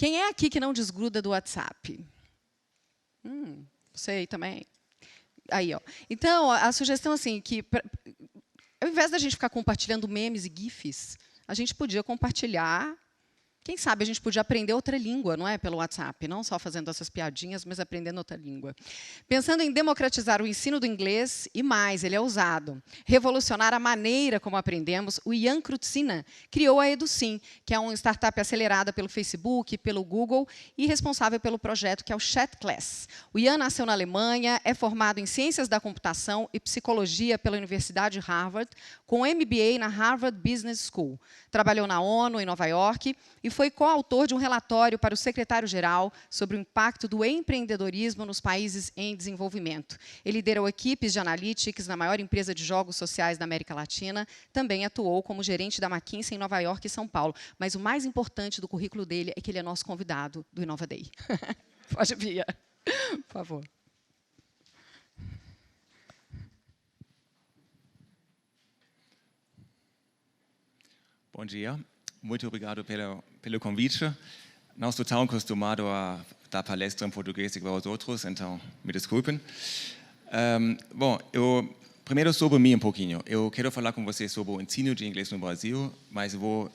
Quem é aqui que não desgruda do WhatsApp? Você também? Aí, ó. Então, a sugestão assim, que ao invés da gente ficar compartilhando memes e GIFs, a gente podia compartilhar. Quem sabe a gente podia aprender outra língua, não é, pelo WhatsApp, não só fazendo essas piadinhas, mas aprendendo outra língua. Pensando em democratizar o ensino do inglês e mais, ele é usado. Revolucionar a maneira como aprendemos, o Jan Krutzina criou a EduSim, que é uma startup acelerada pelo Facebook, pelo Google e responsável pelo projeto que é o Chat Class. O Jan nasceu na Alemanha, é formado em Ciências da Computação e Psicologia pela Universidade de Harvard, com MBA na Harvard Business School. Trabalhou na ONU, em Nova York, e foi coautor de um relatório para o secretário-geral sobre o impacto do empreendedorismo nos países em desenvolvimento. Ele liderou equipes de analytics na maior empresa de jogos sociais da América Latina, também atuou como gerente da McKinsey em Nova York e São Paulo. Mas o mais importante do currículo dele é que ele é nosso convidado do Inova Day. Pode vir, por favor. Bom dia, muito obrigado pelo convite. Não estou tão acostumado a dar palestra em português igual aos outros, então me desculpem. Bom, primeiro sobre mim um pouquinho. Eu quero falar com vocês sobre o ensino de inglês no Brasil, mas vou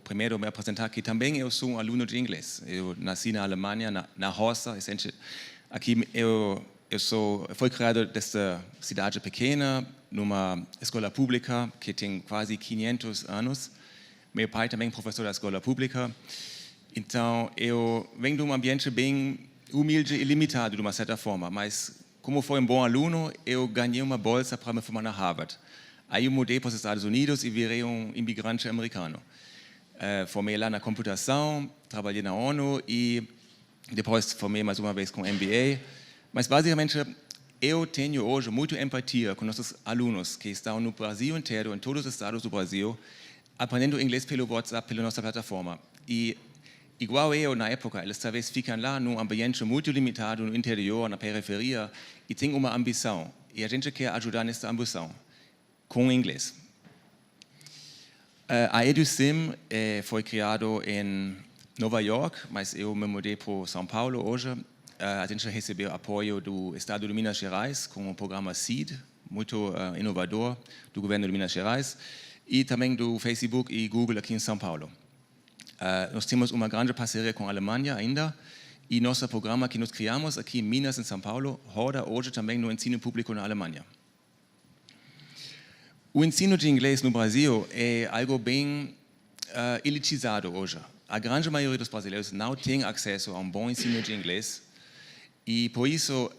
primeiro me apresentar que também eu sou um aluno de inglês. Eu nasci na Alemanha, na roça. Aqui eu fui criado nessa cidade pequena, numa escola pública que tem quase 500 anos. Meu pai também é professor da escola pública. Então, eu venho de um ambiente bem humilde e limitado, de uma certa forma. Mas, como fui um bom aluno, eu ganhei uma bolsa para me formar na Harvard. Aí eu mudei para os Estados Unidos e virei um imigrante americano. Formei lá na computação, trabalhei na ONU e depois formei mais uma vez com MBA. Mas, basicamente, eu tenho hoje muita empatia com nossos alunos que estão no Brasil inteiro, em todos os estados do Brasil, aprendendo inglês pelo WhatsApp, pela nossa plataforma. E, igual eu, na época, eles talvez ficam lá num ambiente muito limitado, no interior, na periferia, e têm uma ambição. E a gente quer ajudar nessa ambição, com o inglês. A EduSim foi criado em Nova York, mas eu me mudei para São Paulo hoje. A gente recebeu apoio do Estado de Minas Gerais com o programa SEED, muito inovador, do governo de Minas Gerais, e também do Facebook e Google aqui em São Paulo. Nós temos uma grande parceria com a Alemanha ainda, e nosso programa que nós criamos aqui em Minas, em São Paulo, roda hoje também no ensino público na Alemanha. O ensino de inglês no Brasil é algo bem elitizado hoje. A grande maioria dos brasileiros não tem acesso a um bom ensino de inglês. E por isso,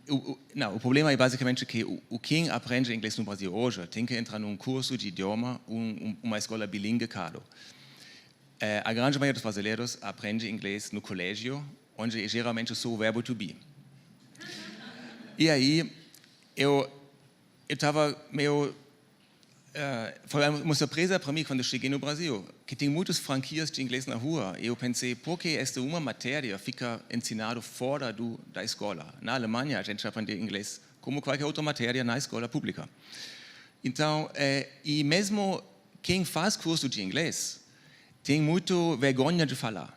o problema é basicamente que quem aprende inglês no Brasil hoje tem que entrar num curso de idioma, uma escola bilíngue caro. A grande maioria dos brasileiros aprende inglês no colégio, onde geralmente sou o verbo to be. E aí, eu estava meio... foi uma surpresa para mim quando eu cheguei no Brasil, que tem muitas franquias de inglês na rua. E eu pensei, por que esta uma matéria fica ensinada fora da escola? Na Alemanha, a gente aprende inglês como qualquer outra matéria na escola pública. Então, e mesmo quem faz curso de inglês tem muito vergonha de falar.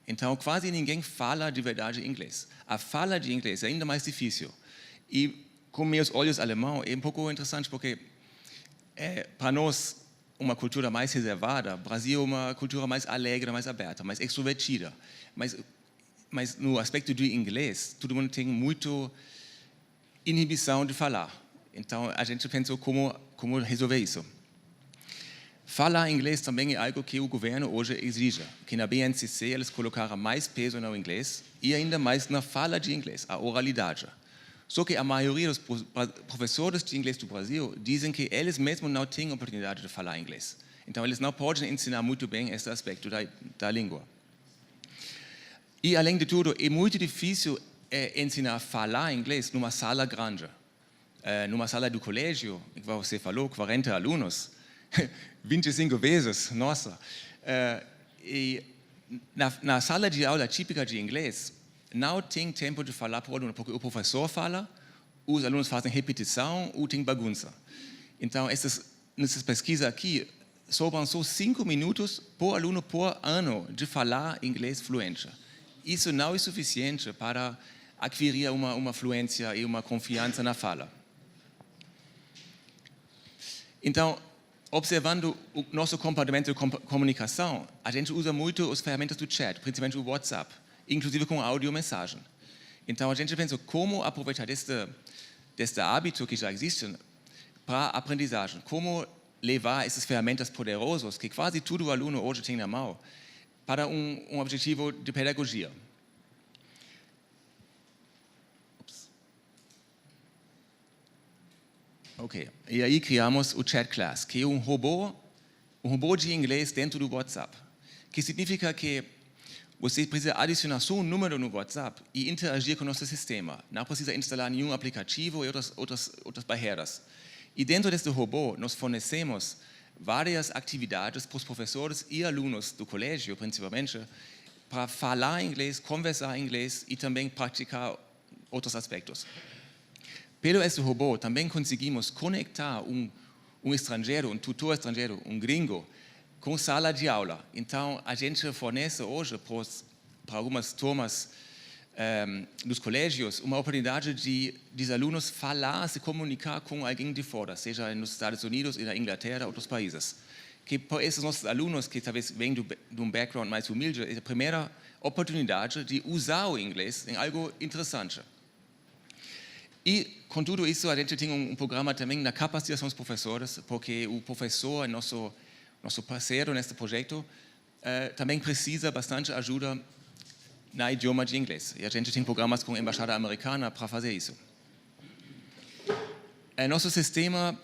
Então, quase ninguém fala de verdade inglês. A fala de inglês é ainda mais difícil. E com meus olhos alemãos é um pouco interessante, porque para nós, uma cultura mais reservada, o Brasil é uma cultura mais alegre, mais aberta, mais extrovertida. Mas no aspecto de inglês, todo mundo tem muito inibição de falar. Então, a gente pensou como resolver isso. Falar inglês também é algo que o governo hoje exige, que na BNCC eles colocaram mais peso no inglês e ainda mais na fala de inglês, a oralidade. Só que a maioria dos professores de inglês do Brasil dizem que eles mesmos não têm oportunidade de falar inglês. Então, eles não podem ensinar muito bem esse aspecto da língua. E, além de tudo, é muito difícil ensinar a falar inglês numa sala grande. Numa sala do colégio, igual você falou, 40 alunos, 25 vezes, nossa. E na sala de aula típica de inglês, não tem tempo de falar para o aluno, porque o professor fala, os alunos fazem repetição ou tem bagunça. Então, nessas pesquisas aqui, sobram só 5 minutos por aluno por ano de falar inglês fluente. Isso não é suficiente para adquirir uma fluência e uma confiança na fala. Então, observando o nosso comportamento de comunicação, a gente usa muito as ferramentas do chat, principalmente o WhatsApp, inclusive com áudio e mensagem. Então, a gente pensa como aproveitar deste hábito que já existe para a aprendizagem, como levar essas ferramentas poderosas que quase todo aluno hoje tem na mão para um objetivo de pedagogia. Ok, e aí criamos o Chat Class, que é um robô de inglês dentro do WhatsApp, que significa que você precisa adicionar só um número no WhatsApp e interagir com o nosso sistema. Não precisa instalar nenhum aplicativo e outras barreiras. E dentro deste robô, nós fornecemos várias atividades para os professores e alunos do colégio, principalmente, para falar inglês, conversar inglês e também praticar outros aspectos. Pelo este robô, também conseguimos conectar um estrangeiro, um tutor estrangeiro, um gringo, com sala de aula. Então, a gente fornece hoje para algumas turmas dos colégios uma oportunidade de alunos falar, se comunicar com alguém de fora, seja nos Estados Unidos, na Inglaterra, outros países. Que para esses nossos alunos que talvez vêm de um background mais humilde, é a primeira oportunidade de usar o inglês em algo interessante. E, com tudo isso, a gente tem um programa também na capacitação dos professores, porque o professor, nosso parceiro neste projeto, também precisa bastante ajuda na idioma de inglês. E a gente tem programas com a Embaixada Americana para fazer isso. Nosso sistema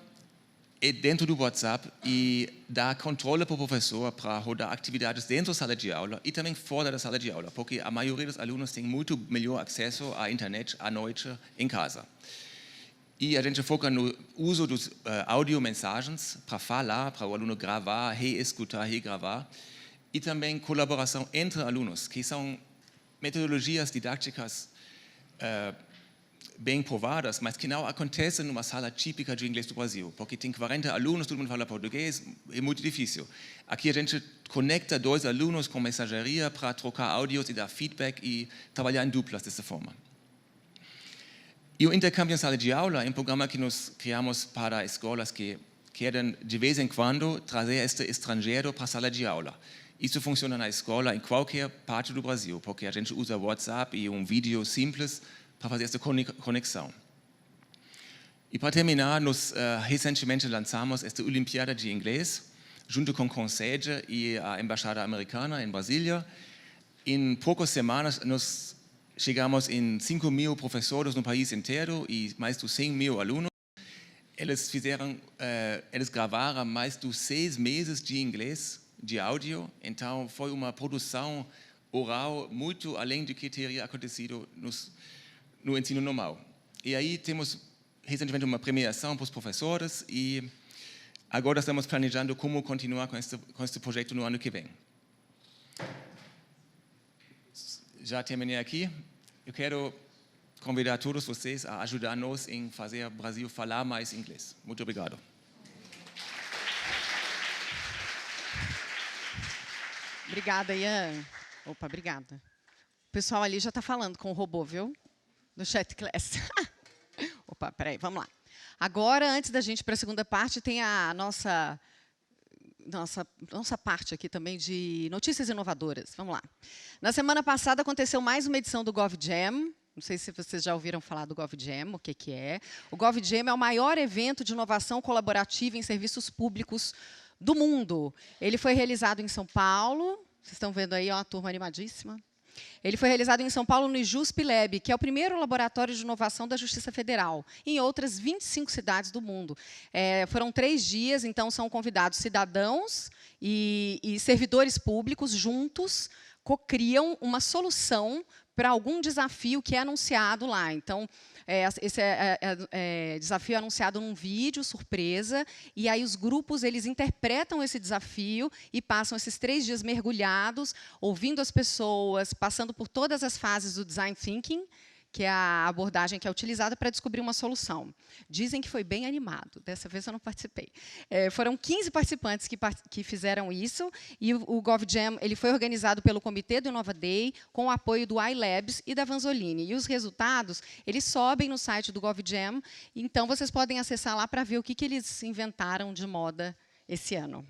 é dentro do WhatsApp e dá controle para o professor para rodar atividades dentro da sala de aula e também fora da sala de aula, porque a maioria dos alunos tem muito melhor acesso à internet à noite em casa. E a gente foca no uso dos audiomensagens para falar, para o aluno gravar, reescutar, regravar, e também colaboração entre alunos, que são metodologias didáticas bem provadas, mas que não acontecem numa sala típica de inglês do Brasil, porque tem 40 alunos, todo mundo fala português, é muito difícil. Aqui a gente conecta 2 alunos com mensageria para trocar áudios e dar feedback e trabalhar em duplas dessa forma. E o intercâmbio em sala de aula é um programa que nós criamos para escolas que querem, de vez em quando, trazer este estrangeiro para a sala de aula. Isso funciona na escola em qualquer parte do Brasil, porque a gente usa WhatsApp e um vídeo simples para fazer essa conexão. E para terminar, nós recentemente lançamos esta Olimpíada de Inglês, junto com o Conselho e a Embaixada Americana em Brasília. Em poucas semanas, nós chegamos em 5.000 professores no país inteiro e mais de 100.000 alunos. Eles gravaram mais de 6 meses de inglês, de áudio, então foi uma produção oral muito além do que teria acontecido no ensino normal. E aí temos recentemente uma premiação para os professores e agora estamos planejando como continuar com este projeto no ano que vem. Já terminei aqui. Eu quero convidar todos vocês a ajudar-nos em fazer o Brasil falar mais inglês. Muito obrigado. Obrigada, Ian. Opa, obrigada. O pessoal ali já está falando com o robô, viu? Do Chat Class. Opa, peraí, vamos lá. Agora, antes da gente ir para a segunda parte, tem a nossa parte aqui também de notícias inovadoras. Vamos lá. Na semana passada aconteceu mais uma edição do GovJam. Não sei se vocês já ouviram falar do GovJam, o que é. O GovJam é o maior evento de inovação colaborativa em serviços públicos do mundo. Ele foi realizado em São Paulo. Vocês estão vendo aí, ó, a turma animadíssima. Ele foi realizado em São Paulo no IJUSP Lab, que é o primeiro laboratório de inovação da Justiça Federal, em outras 25 cidades do mundo. Foram 3 dias, então são convidados cidadãos e servidores públicos juntos, co-criam uma solução para algum desafio que é anunciado lá. Então, esse desafio é anunciado num vídeo, surpresa, e aí os grupos eles interpretam esse desafio e passam esses 3 dias mergulhados, ouvindo as pessoas, passando por todas as fases do design thinking, que é a abordagem que é utilizada para descobrir uma solução. Dizem que foi bem animado, dessa vez eu não participei. Foram 15 participantes que fizeram isso, e o GovJam ele foi organizado pelo Comitê do Innova Day, com o apoio do iLabs e da Vanzolini. E os resultados eles sobem no site do GovJam, então vocês podem acessar lá para ver o que eles inventaram de moda esse ano.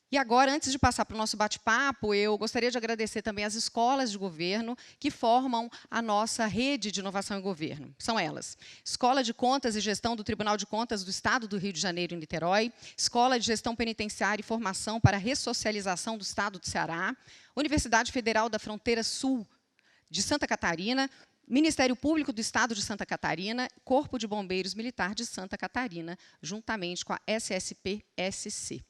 E agora, antes de passar para o nosso bate-papo, eu gostaria de agradecer também as escolas de governo que formam a nossa rede de inovação em governo. São elas: Escola de Contas e Gestão do Tribunal de Contas do Estado do Rio de Janeiro, em Niterói, Escola de Gestão Penitenciária e Formação para a Ressocialização do Estado do Ceará, Universidade Federal da Fronteira Sul de Santa Catarina, Ministério Público do Estado de Santa Catarina, Corpo de Bombeiros Militar de Santa Catarina, juntamente com a SSP-SC.